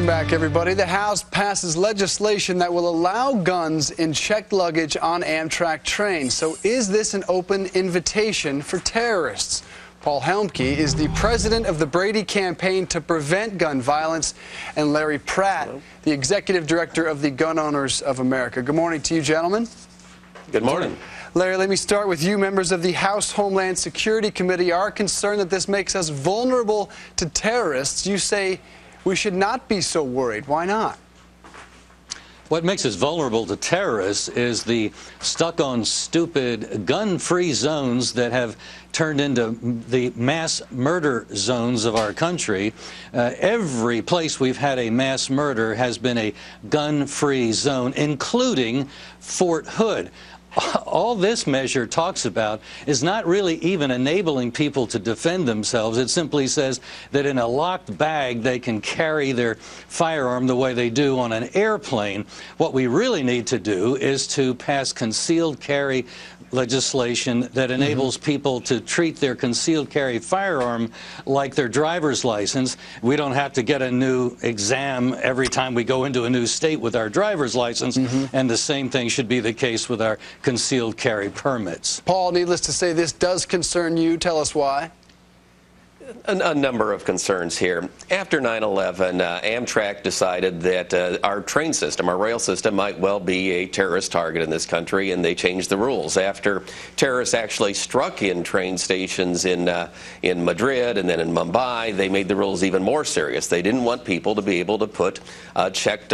Welcome back, everybody. The House passes legislation that will allow guns in checked luggage on Amtrak trains. So is this an open invitation for terrorists? Paul Helmke is the president of the Brady Campaign to Prevent Gun Violence, and Larry Pratt, the executive director of the Gun Owners of America. Good morning to you, gentlemen. Good morning. Larry, let me start with you. Members of the House Homeland Security Committee are concerned that this makes us vulnerable to terrorists. You say we should not be so worried. Why not? What makes us vulnerable to terrorists is the stuck-on stupid gun-free zones that have turned into the mass murder zones of our country. Every place we've had a mass murder has been a gun-free zone, including Fort Hood. All this measure talks about is not really even enabling people to defend themselves. It simply says that in a locked bag they can carry their firearm the way they do on an airplane. What we really need to do is to pass concealed carry legislation that enables people to treat their concealed carry firearm like their driver's license. We don't have to get a new exam every time we go into a new state with our driver's license, and the same thing should be the case with our concealed carry permits. Paul, needless to say, this does concern you. Tell us why. A number of concerns here. After 9/11, Amtrack decided that our train system, our rail system, might well be a terrorist target in this country, and they changed the rules. After terrorists actually struck in train stations in Madrid and then in Mumbai, they made the rules even more serious. They didn't want people to be able to put checked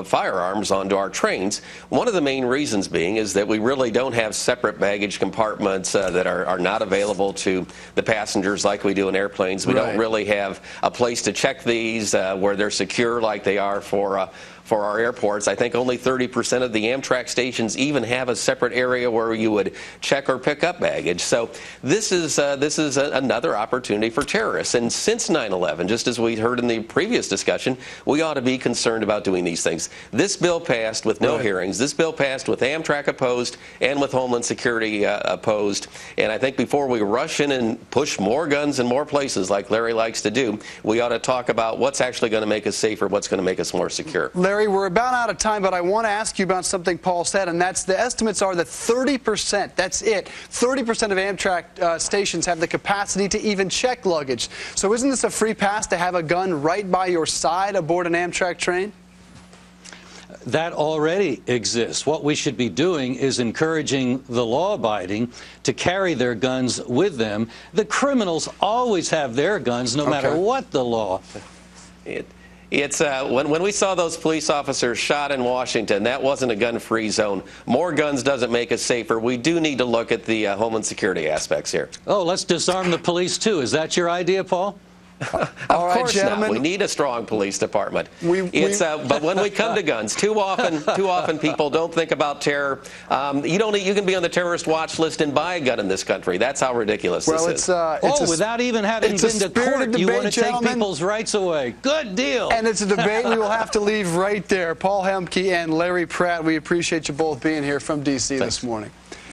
firearms onto our trains. One of the main reasons being is that we really don't have separate baggage compartments that are not available to the passengers like we do in airplanes. We don't really have a place to check these where they're secure like they are for our airports. I think only 30% of the Amtrak stations even have a separate area where you would check or pick up baggage. So this is another opportunity for terrorists. And since 9/11, just as we heard in the previous discussion, we ought to be concerned about doing these things. This bill passed with no hearings. This bill passed with Amtrak opposed and with Homeland Security opposed. And I think before we rush in and push more guns in more places like Larry likes to do, we ought to talk about what's actually going to make us safer, what's going to make us more secure. Larry, we're about out of time, but I want to ask you about something Paul said, and that's the estimates are that 30%, that's it, 30% of Amtrak stations have the capacity to even check luggage. So isn't this a free pass to have a gun right by your side aboard an Amtrak train? That already exists. What we should be doing is encouraging the law-abiding to carry their guns with them. The criminals always have their guns, no matter what the law. It's when we saw those police officers shot in Washington, that wasn't a gun-free zone. More guns doesn't make us safer. We do need to look at the Homeland Security aspects here. Oh, let's disarm the police, too. Is that your idea, Paul? Of course not. We need a strong police department. But when we come to guns, too often people don't think about terror. You can be on the terrorist watch list and buy a gun in this country. That's how ridiculous this is. Without even having been to court, you want to take people's rights away. Good deal. And it's a debate we will have to leave right there. Paul Helmke and Larry Pratt, we appreciate you both being here from D.C. this morning.